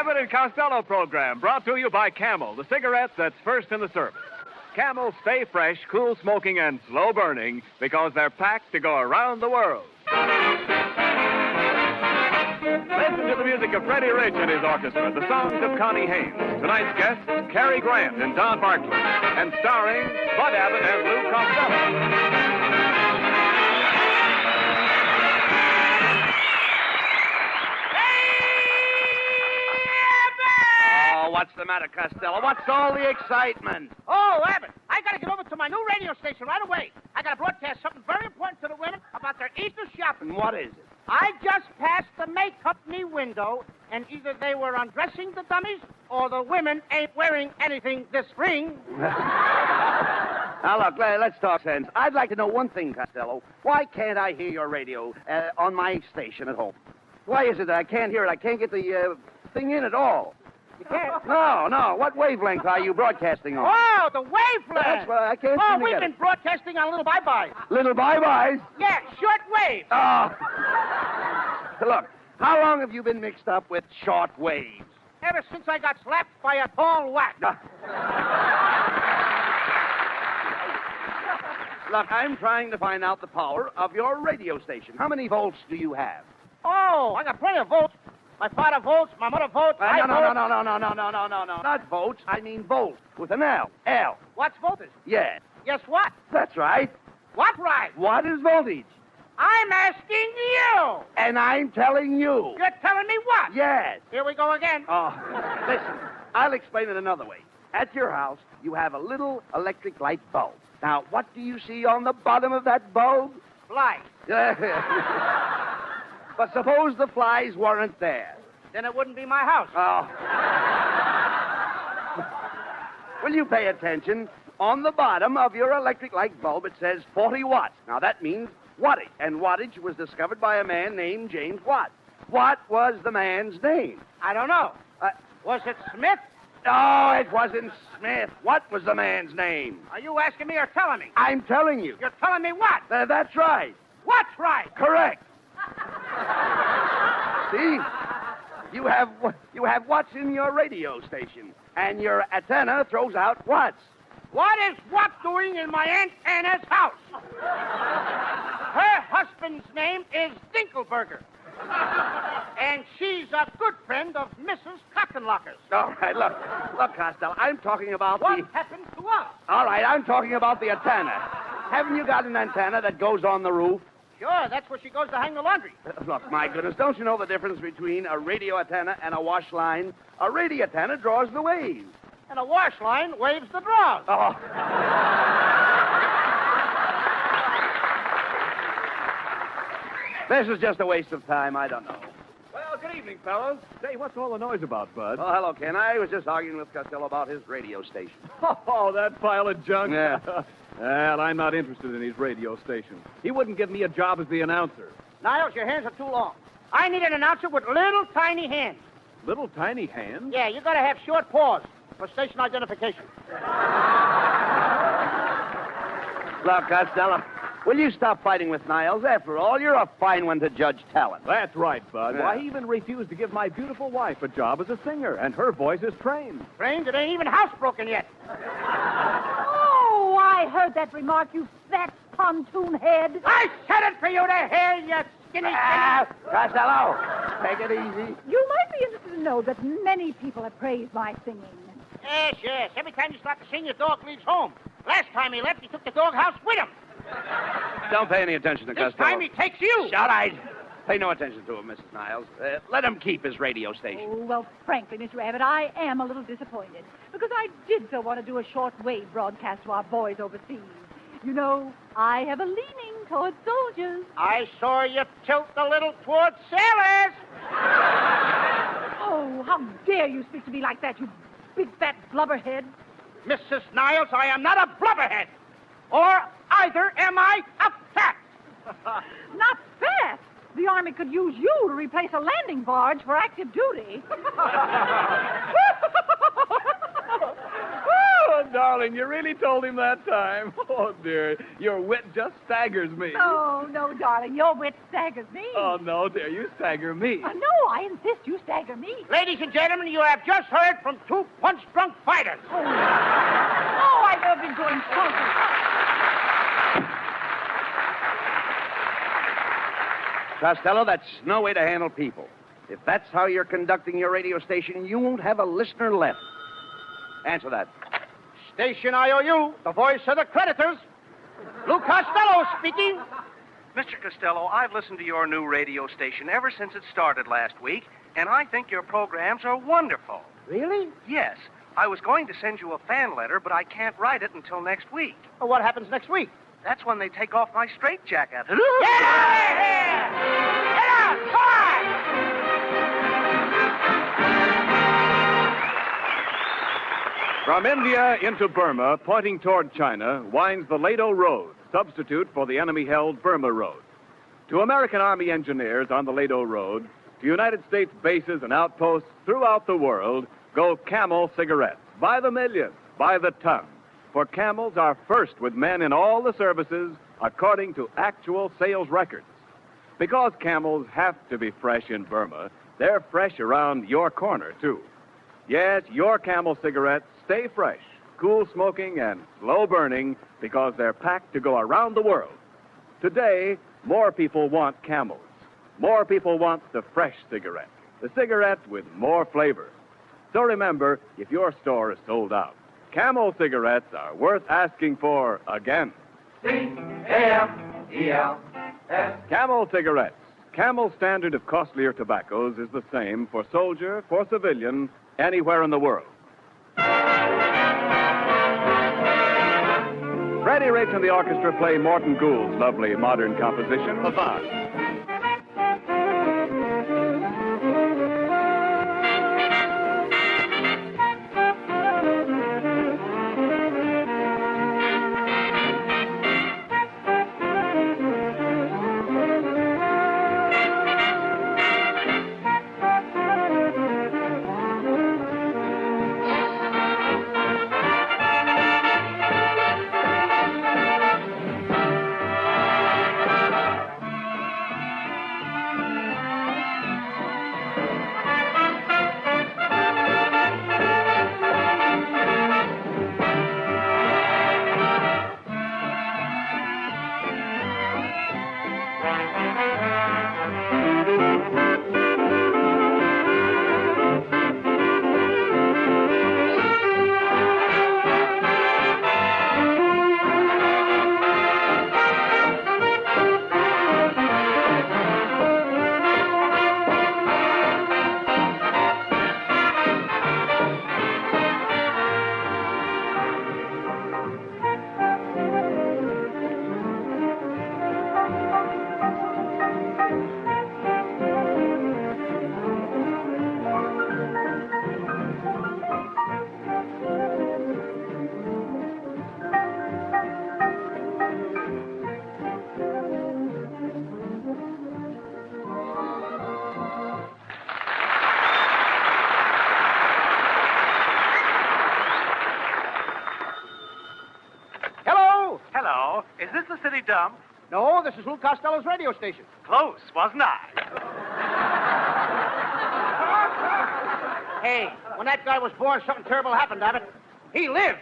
Abbott and Costello program brought to you by Camel, the cigarette that's first in the service. Camel stay fresh, cool smoking, and slow burning because they're packed to go around the world. Listen to the music of Freddie Rich and his orchestra, the songs of Connie Haynes. Tonight's guests, Cary Grant and Don Bartlett, and starring Bud Abbott and Lou Costello. What's the matter, Costello? What's all the excitement? Oh, Abbott, I gotta get over to my new radio station right away. I gotta broadcast something very important to the women about their Easter shopping. What is it? I just passed the makeup me window, and either they were undressing the dummies or the women ain't wearing anything this spring. Now, look, let's talk sense. I'd like to know one thing, Costello. Why can't I hear your radio on my station at home? Why is it that I can't hear it? I can't get the thing in at all. You can't? No. What wavelength are you broadcasting on? Oh, the wavelength. That's right. I can't Oh, seem to we've get been it. broadcasting on little bye-byes. Little bye-byes? Yeah, short wave. Oh. Look, how long have you been mixed up with short waves? Ever since I got slapped by a tall whack. Look, I'm trying to find out the power of your radio station. How many volts do you have? Oh, I got plenty of volts. My father votes, my mother votes, I vote. No. Not votes. I mean volt with an L. L. What's voltage? Yes. Guess what? That's right. What right? What is voltage? I'm asking you. And I'm telling you. You're telling me what? Yes. Here we go again. Oh, listen, I'll explain it another way. At your house, you have a little electric light bulb. Now, what do you see on the bottom of that bulb? Fly. But suppose the flies weren't there. Then it wouldn't be my house. Oh. Will you pay attention? On the bottom of your electric light bulb, it says 40 watts. Now, that means wattage. And wattage was discovered by a man named James Watt. What was the man's name? I don't know. Was it Smith? No, it wasn't Smith. What was the man's name? Are you asking me or telling me? I'm telling you. You're telling me what? That's right. What's right? Correct. See? You have watts in your radio station, and your antenna throws out watts. What is what doing in my Aunt Anna's house? Her husband's name is Dinkelberger. And she's a good friend of Mrs. Cottonlockers. All right, look, Costello, I'm talking about what happened to us? All right, I'm talking about the antenna. Haven't you got an antenna that goes on the roof? Sure, that's where she goes to hang the laundry. Look, my goodness, don't you know the difference between a radio antenna and a wash line? A radio antenna draws the waves. And a wash line waves the draws. Oh. This is just a waste of time. I don't know. Well, good evening, fellows. Say, what's all the noise about, Bud? Oh, hello, Ken. I was just arguing with Costello about his radio station. Oh, that pile of junk. Yeah. Well, I'm not interested in his radio station. He wouldn't give me a job as the announcer. Niles, your hands are too long. I need an announcer with little tiny hands. Little tiny hands? Yeah, you gotta have short paws for station identification. Look, Costello, will you stop fighting with Niles? After all, you're a fine one to judge talent. That's right, Bud. Yeah. Why, he even refused to give my beautiful wife a job as a singer, and her voice is trained. Trained? It ain't even housebroken yet. Oh, I heard that remark, you fat pontoon head. I said it for you to hear, you skinny. Costello, take it easy. You might be interested to know that many people have praised my singing. Yes. Every time you start to sing, your dog leaves home. Last time he left, he took the doghouse with him. Don't pay any attention to This Costello. time he takes you. Shut up. Pay no attention to him, Mrs. Niles. Let him keep his radio station. Oh, well, frankly, Mr. Abbott, I am a little disappointed because I did so want to do a short-wave broadcast to our boys overseas. You know, I have a leaning towards soldiers. I saw you tilt a little towards sailors. Oh, how dare you speak to me like that, you big fat blubberhead. Mrs. Niles, I am not a blubberhead. Or either am I a fat. Not fat. The Army could use you to replace a landing barge for active duty. Oh, darling, you really told him that time. Oh, dear, your wit just staggers me. Oh, no, darling, your wit staggers me. Oh, no, dear, you stagger me. No, I insist you stagger me. Ladies and gentlemen, you have just heard from two punch-drunk fighters. Oh, I've never been going talking. Costello, that's no way to handle people. If that's how you're conducting your radio station, you won't have a listener left. Answer that. Station IOU, the voice of the creditors. Lou Costello speaking. Mr. Costello, I've listened to your new radio station ever since it started last week, and I think your programs are wonderful. Really? Yes. I was going to send you a fan letter, but I can't write it until next week. Well, what happens next week? That's when they take off my straitjacket. Get out of here! Get out! Come on! From India into Burma, pointing toward China, winds the Lado Road, substitute for the enemy-held Burma Road. To American Army engineers on the Lado Road, to United States bases and outposts throughout the world, go Camel cigarettes. By the million, by the ton. For Camels are first with men in all the services according to actual sales records. Because Camels have to be fresh in Burma, they're fresh around your corner, too. Yes, your Camel cigarettes stay fresh, cool smoking, and slow burning because they're packed to go around the world. Today, more people want Camels. More people want the fresh cigarette, the cigarette with more flavor. So remember, if your store is sold out, Camel cigarettes are worth asking for again. C-A-M-E-L-S. Camel cigarettes. Camel's standard of costlier tobaccos is the same for soldier, for civilian, anywhere in the world. Freddie Rich and the orchestra play Morton Gould's lovely modern composition, Avant. Hello. Is this the city dump? No, this is Lou Costello's radio station. Close, wasn't I? Hey, when that guy was born, something terrible happened, Abbott. He lived.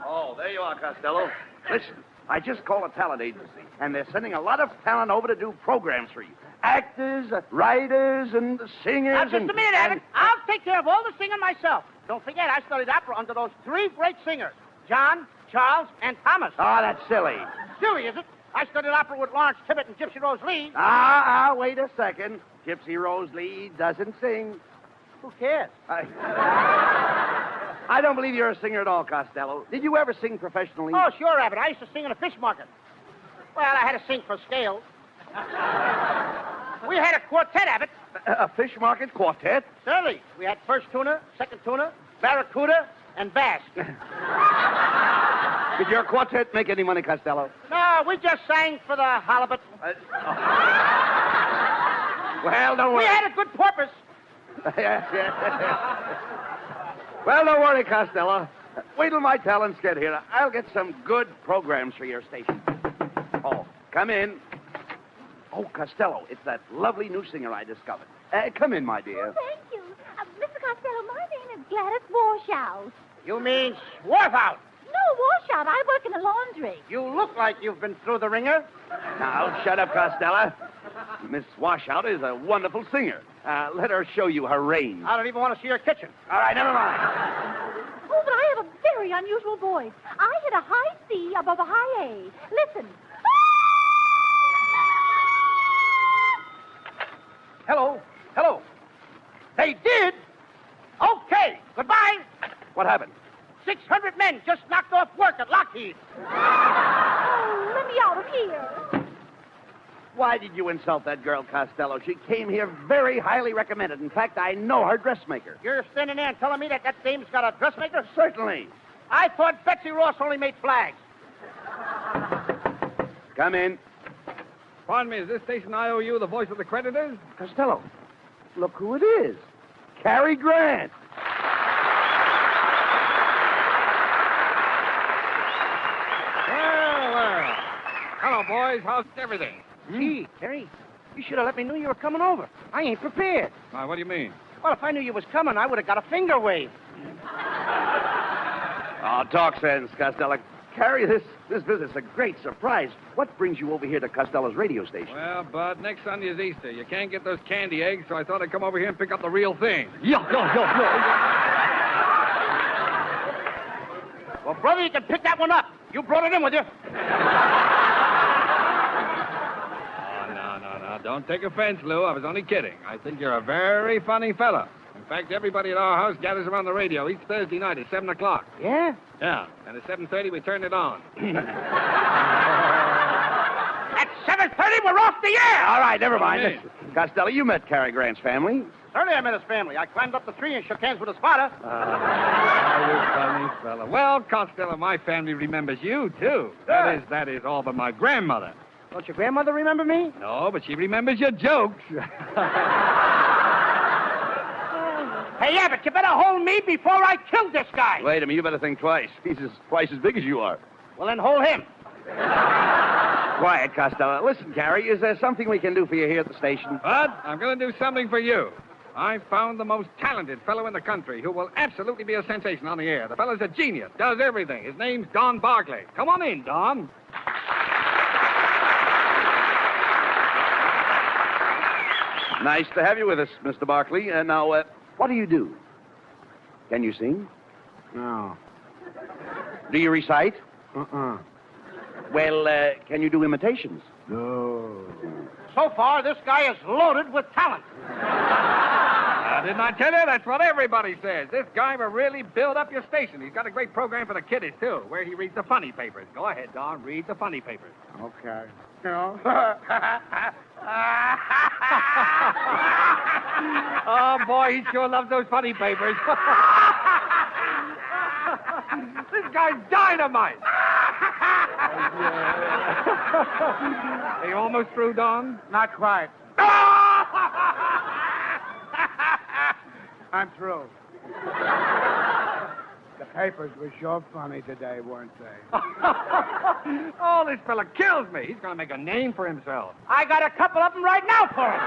Oh, there you are, Costello. Listen, I just called a talent agency, and they're sending a lot of talent over to do programs for you. Actors, writers, and singers. Now, just a minute, Abbott. I'll take care of all the singing myself. Don't forget, I studied opera under those three great singers, John, Charles, and Thomas. Oh, that's silly. Silly, is it? I studied opera with Lawrence Tibbett and Gypsy Rose Lee. Wait a second. Gypsy Rose Lee doesn't sing. Who cares? I don't believe you're a singer at all, Costello. Did you ever sing professionally? Oh, sure, Abbott. I used to sing in a fish market. Well, I had to sing for scales. We had a quartet, Abbott. A fish market quartet? Certainly. We had first tuna, second tuna, barracuda, and bass. Did your quartet make any money, Costello? No, we just sang for the halibut. Well, don't worry. We had a good porpoise. Well, don't worry, Costello. Wait till my talents get here. I'll get some good programs for your station. Oh, come in. Oh, Costello, it's that lovely new singer I discovered. Come in, my dear. Oh, thank you. Mr. Costello, my name is Gladys Washout. You mean Swarthout? No, Washout. I work in a laundry. You look like you've been through the ringer. Now, shut up, Costello. Miss Washout is a wonderful singer. Let her show you her range. I don't even want to see your kitchen. All right, never mind. Oh, but I have a very unusual voice. I hit a high C above a high A. Listen. Hello. Hello. They did? Okay. Goodbye. What happened? 600 men just knocked off work at Lockheed. Oh, let me out of here. Why did you insult that girl, Costello? She came here very highly recommended. In fact, I know her dressmaker. You're standing there and telling me that dame's got a dressmaker? Certainly. I thought Betsy Ross only made flags. Come in. Pardon me, is this station IOU the voice of the creditors? Costello, look who it is. Cary Grant. Well. Hello, boys. How's everything? Gee, Cary, you should have let me know you were coming over. I ain't prepared. Why, what do you mean? Well, if I knew you was coming, I would have got a finger wave. Oh, talk sense, Costello. Cary, this visit's a great surprise. What brings you over here to Costello's radio station? Well, Bud, next Sunday is Easter. You can't get those candy eggs, so I thought I'd come over here and pick up the real thing. Well, brother, you can pick that one up. You brought it in with you. No. Don't take offense, Lou. I was only kidding. I think you're a very funny fella. In fact, everybody at our house gathers around the radio each Thursday night at 7 o'clock. Yeah? Yeah, and at 7:30 we turn it on. At 7:30, we're off the air. All right, never mind. Okay. Listen, Costello, you met Cary Grant's family. Certainly I met his family. I climbed up the tree and shook hands with his father. You funny fella. Well, Costello, my family remembers you, too. That is all but my grandmother. Don't your grandmother remember me? No, but she remembers your jokes. Hey, Abbott, you better hold me before I kill this guy. Wait a minute, you better think twice. He's twice as big as you are. Well, then hold him. Quiet, Costello. Listen, Cary, is there something we can do for you here at the station? But I'm going to do something for you. I found the most talented fellow in the country who will absolutely be a sensation on the air. The fellow's a genius, does everything. His name's Don Barclay. Come on in, Don. Nice to have you with us, Mr. Barclay. Now, what do you do? Can you sing? No. Do you recite? Uh-uh. Well, can you do imitations? No. So far, this guy is loaded with talent. Didn't I tell you? That's what everybody says. This guy will really build up your station. He's got a great program for the kiddies, too, where he reads the funny papers. Go ahead, Don. Read the funny papers. Okay. No. Oh, boy, he sure loves those funny papers. This guy's dynamite. Are you almost through, Don? Not quite. I'm through. The papers were sure funny today, weren't they? Oh, this fella kills me. He's going to make a name for himself. I got a couple of them right now for him.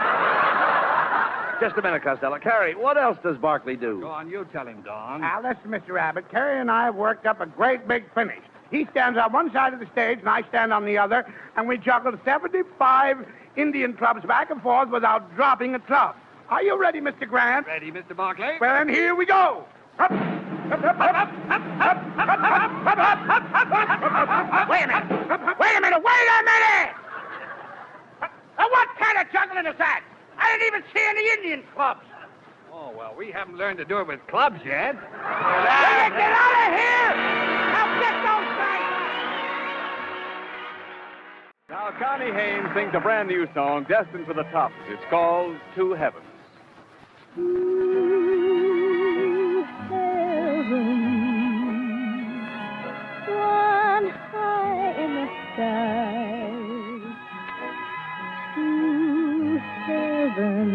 Just a minute, Costello. Cary, what else does Barclay do? Go on, you tell him, Don. Now, listen, Mr. Abbott. Cary and I have worked up a great big finish. He stands on one side of the stage, and I stand on the other, and we juggle 75 Indian clubs back and forth without dropping a club. Are you ready, Mr. Grant? Ready, Mr. Barclay? Well, then here we go. Wait a minute. What kind of juggling is that? I didn't even see any Indian clubs. Oh, well, we haven't learned to do it with clubs yet. Get out of here! Now get those guys! Now, Connie Haynes sings a brand new song destined for the top. It's called To Heaven. One high in the sky, to heaven.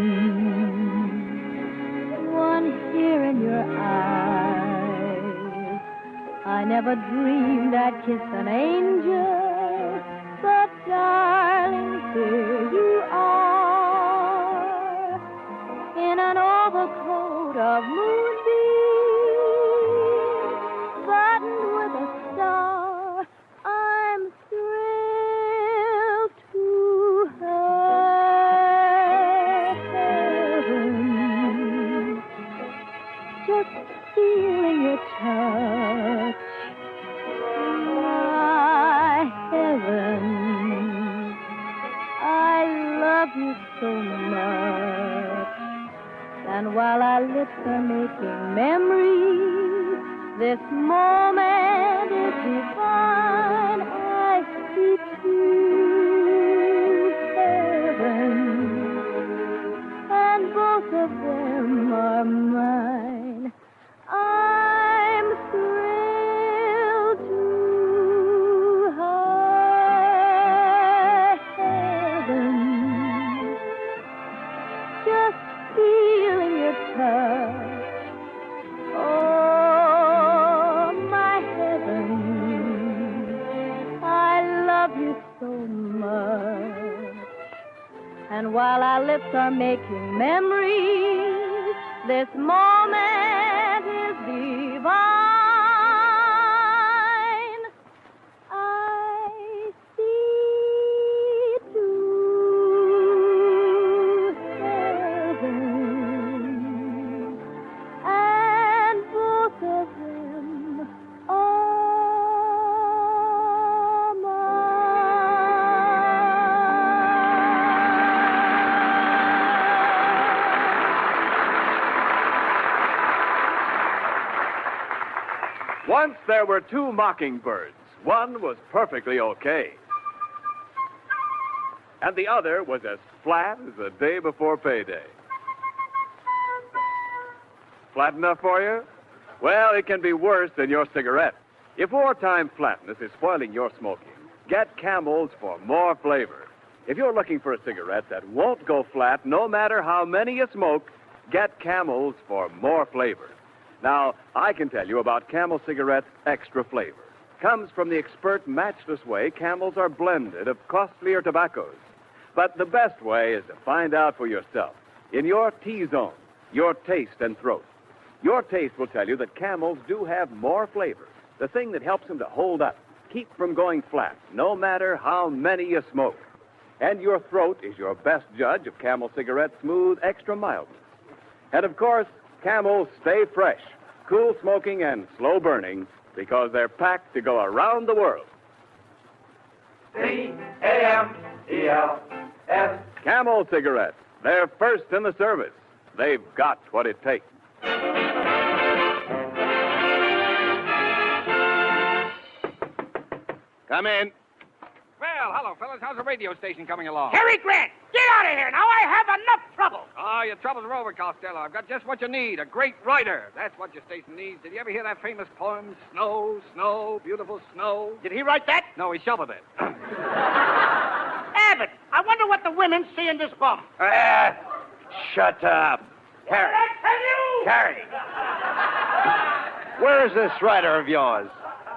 One here in your eyes, I never dreamed I'd kiss an angel, but darling, here you are, in an overcoat of moonbeams, buttoned with a star. I'm thrilled to heaven, just feeling your touch. My heaven, I love you so much. And while our lips are making memories, this moment is divine. I see to heaven, and both of them are mine. I'm thrilled to heaven, just feeling your touch. Oh, my heaven, I love you so much. And while our lips are making memories, this moment is divine. I see to heaven, and both of them are mine. Once there were two mockingbirds. One was perfectly okay, and the other was as flat as the day before payday. Flat enough for you? Well, it can be worse than your cigarette. If wartime flatness is spoiling your smoking, get Camels for more flavor. If you're looking for a cigarette that won't go flat no matter how many you smoke, get Camels for more flavor. Now, I can tell you about Camel Cigarette's extra flavor. Comes from the expert, matchless way Camels are blended of costlier tobaccos. But the best way is to find out for yourself, in your T-zone, your taste and throat. Your taste will tell you that Camels do have more flavor, the thing that helps them to hold up, keep from going flat, no matter how many you smoke. And your throat is your best judge of Camel Cigarette's smooth, extra mildness. And of course, Camels stay fresh, cool smoking and slow burning, because they're packed to go around the world. C-A-M-E-L-S. Camel Cigarettes, they're first in the service. They've got what it takes. Come in. Well, hello, fellas. How's the radio station coming along? Cary Grant, get out of here. Now I have enough trouble. Oh, your troubles are over, Costello. I've got just what you need, a great writer. That's what your station needs. Did you ever hear that famous poem, Snow, Snow, Beautiful Snow? Did he write that? No, he shoveled it. Abbott, I wonder what the women see in this bum. Shut up. Cary. I tell you? Cary. Where's this writer of yours?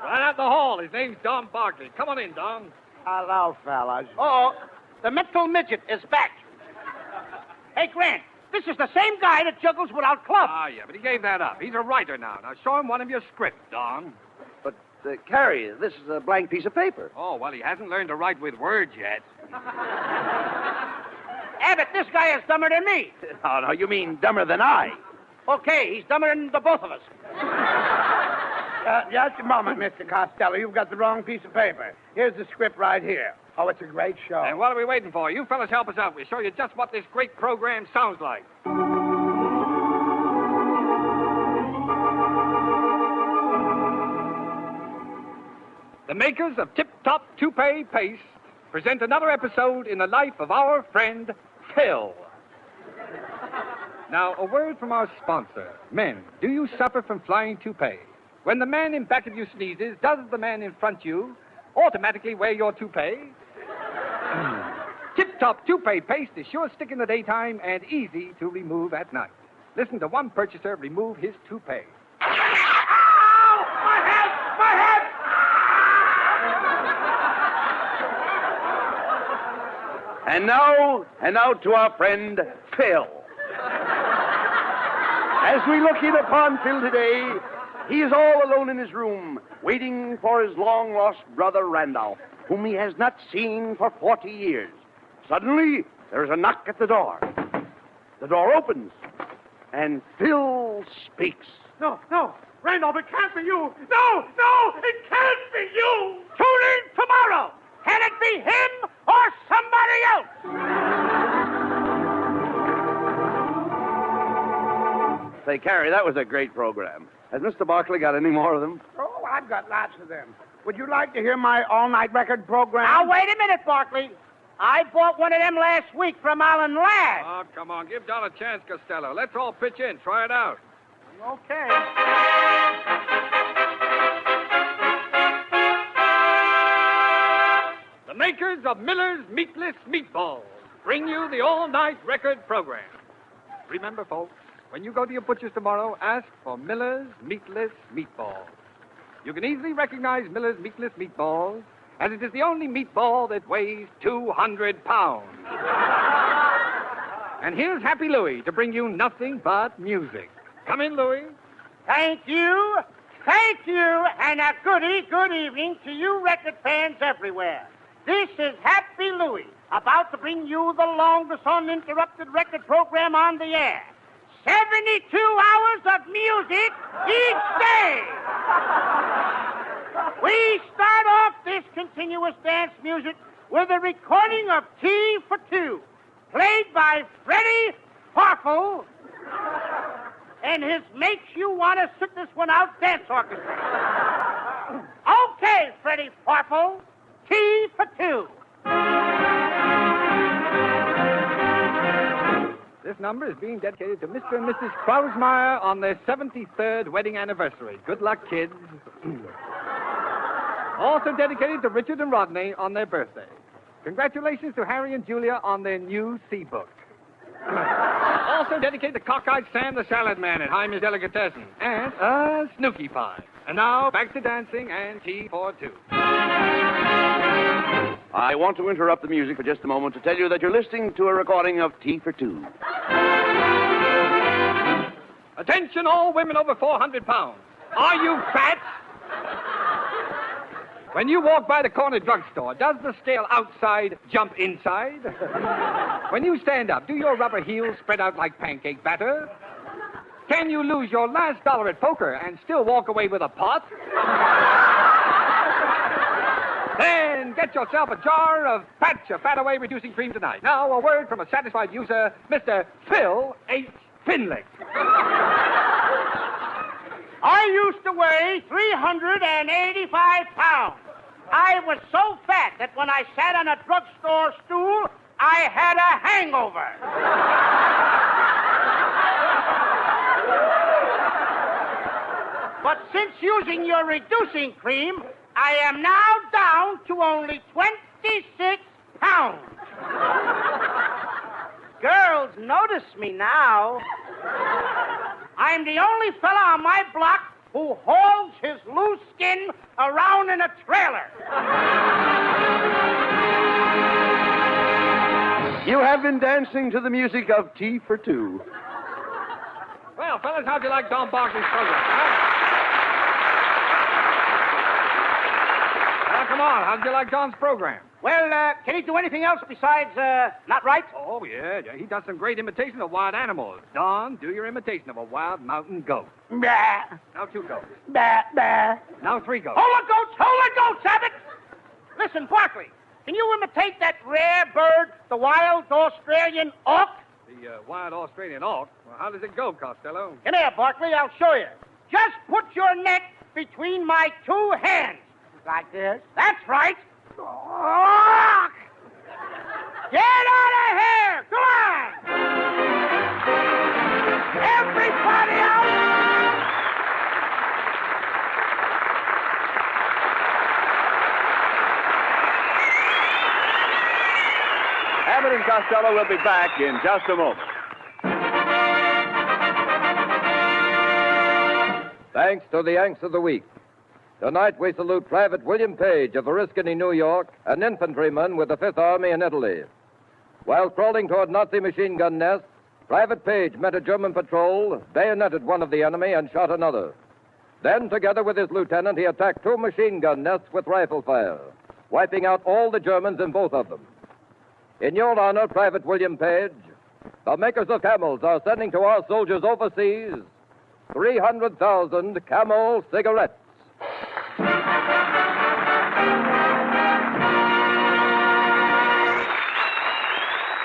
Right out the hall. His name's Don Barkley. Come on in, Don. Hello, fellas. Oh, the mental midget is back. Hey, Grant, this is the same guy that juggles without clubs. Ah, yeah, but he gave that up. He's a writer now. Now, show him one of your scripts, Don. But, Cary, this is a blank piece of paper. Oh, well, he hasn't learned to write with words yet. Abbott, this guy is dumber than me. Oh, no, you mean dumber than I. Okay, he's dumber than the both of us. Just a moment, Mr. Costello. You've got the wrong piece of paper. Here's the script right here. Oh, it's a great show. And what are we waiting for? You fellas help us out. We'll show you just what this great program sounds like. The makers of Tip Top Toupee Paste present another episode in the life of our friend, Phil. Now, a word from our sponsor. Men, do you suffer from flying toupee? When the man in back of you sneezes, does the man in front of you automatically wear your toupee? Tip Top Toupee Paste is sure stick in the daytime and easy to remove at night. Listen to one purchaser remove his toupee. Ow! My head! My head! And now to our friend Phil. As we look in upon Phil today, he is all alone in his room, waiting for his long-lost brother Randolph, whom he has not seen for 40 years. Suddenly, there is a knock at the door. The door opens, and Phil speaks. No, Randolph, it can't be you. No, it can't be you. Tune in tomorrow. Can it be him or somebody else? Say, Cary, that was a great program. Has Mr. Barkley got any more of them? Oh, I've got lots of them. Would you like to hear my all-night record program? Now, wait a minute, Barkley. I bought one of them last week from Alan Ladd. Oh, come on. Give Don a chance, Costello. Let's all pitch in. Try it out. Okay. The makers of Miller's Meatless Meatballs bring you the all-night record program. Remember, folks, when you go to your butcher's tomorrow, ask for Miller's Meatless Meatballs. You can easily recognize Miller's Meatless Meatballs, as it is the only meatball that weighs 200 pounds. And here's Happy Louie to bring you nothing but music. Come in, Louie. Thank you, and a good evening to you record fans everywhere. This is Happy Louie, about to bring you the longest uninterrupted record program on the air. 72 hours of music each day. We start off this continuous dance music with a recording of T for Two, played by Freddie Farfel and his Makes You Want to Sit This One Out dance orchestra. Okay, Freddie Farfel, T for Two. This number is being dedicated to Mr. and Mrs. Krausmeyer on their 73rd wedding anniversary. Good luck, kids. Also dedicated to Richard and Rodney on their birthday. Congratulations to Harry and Julia on their new C-book. Also dedicated to Cockeyed Sam the Salad Man at Hyman's Delicatessen. And a Snooky Pie. And now, back to dancing and T for Two. I want to interrupt the music for just a moment to tell you that you're listening to a recording of T for Two. Attention, all women over 400 pounds. Are you fat? When you walk by the corner drugstore, does the scale outside jump inside? When you stand up, do your rubber heels spread out like pancake batter? Can you lose your last dollar at poker and still walk away with a pot? Then get yourself a jar of Patch a Fat Away Reducing Cream tonight. Now, a word from a satisfied user, Mr. Phil H. Finley. I used to weigh 385 pounds. I was so fat that when I sat on a drugstore stool, I had a hangover. But since using your reducing cream, I am now down to only 26 pounds. Girls notice me now. I'm the only fella on my block who hauls his loose skin around in a trailer. You have been dancing to the music of T for Two. Well, fellas, how'd you like Don Barkley's program? Huh? Well, come on, how'd you like Don's program? Well, can he do anything else besides not right? Oh, yeah, he does some great imitation of wild animals. Don, do your imitation of a wild mountain goat. Bah. Now 2 goats. Bah, bah. Now 3 goats. Hold the goats, Abbott! Listen, Barkley, can you imitate that rare bird, the wild Australian auk? The wild Australian auk? Well, how does it go, Costello? Come here, Barkley, I'll show you. Just put your neck between my 2 hands. Like this? That's right. Get out of here! Come on! Everybody out! Abbott and Costello will be back in just a moment. Thanks to the Yanks of the Week. Tonight we salute Private William Page of Oriskany, New York, an infantryman with the Fifth Army in Italy. While crawling toward Nazi machine gun nests, Private Page met a German patrol, bayoneted one of the enemy, and shot another. Then, together with his lieutenant, he attacked 2 machine gun nests with rifle fire, wiping out all the Germans in both of them. In your honor, Private William Page, the makers of Camels are sending to our soldiers overseas 300,000 Camel cigarettes.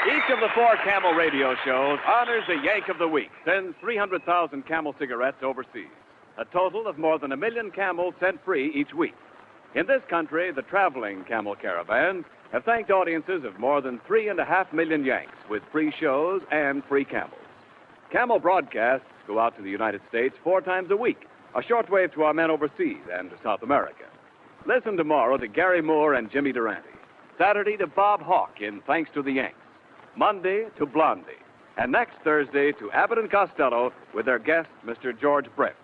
Each of the 4 Camel radio shows honors a Yank of the Week, sends 300,000 Camel cigarettes overseas. A total of more than 1 million Camels sent free each week. In this country, the traveling Camel caravans have thanked audiences of more than 3.5 million Yanks with free shows and free Camels. Camel broadcasts go out to the United States 4 times a week, a shortwave to our men overseas and to South America. Listen tomorrow to Gary Moore and Jimmy Durante. Saturday to Bob Hawke in Thanks to the Yanks. Monday to Blondie. And next Thursday to Abbott and Costello with their guest, Mr. George Brett.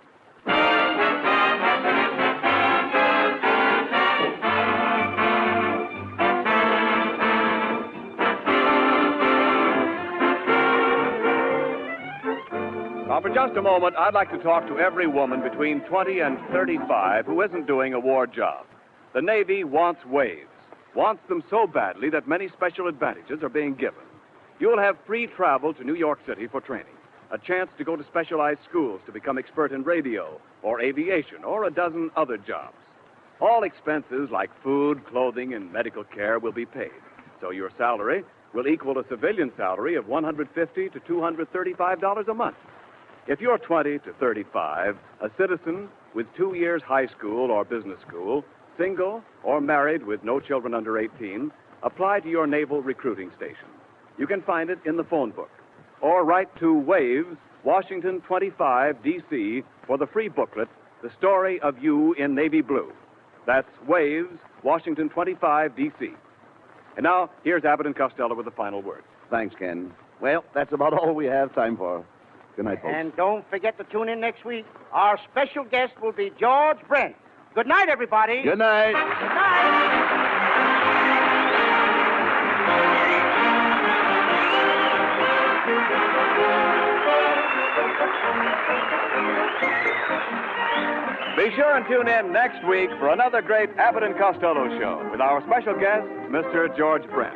Now, for just a moment, I'd like to talk to every woman between 20 and 35 who isn't doing a war job. The Navy wants waves, wants them so badly that many special advantages are being given. You'll have free travel to New York City for training, a chance to go to specialized schools to become expert in radio or aviation or a dozen other jobs. All expenses like food, clothing, and medical care will be paid, so your salary will equal a civilian salary of $150 to $235 a month. If you're 20 to 35, a citizen with 2 years high school or business school, single or married with no children under 18, apply to your naval recruiting station. You can find it in the phone book. Or write to Waves, Washington 25, D.C. for the free booklet, The Story of You in Navy Blue. That's Waves, Washington 25, D.C. And now, here's Abbott and Costello with the final word. Thanks, Ken. Well, that's about all we have time for. Good night, folks. And don't forget to tune in next week. Our special guest will be George Brent. Good night, everybody. Good night. Good night. Be sure and tune in next week for another great Abbott and Costello show with our special guest, Mr. George Brent.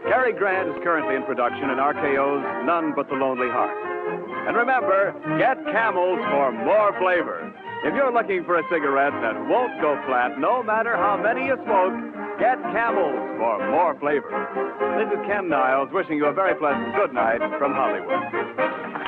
Cary Grant is currently in production in RKO's None But the Lonely Heart. And remember, get Camels for more flavor. If you're looking for a cigarette that won't go flat no matter how many you smoke, get Camels for more flavor. This is Ken Niles wishing you a very pleasant good night from Hollywood.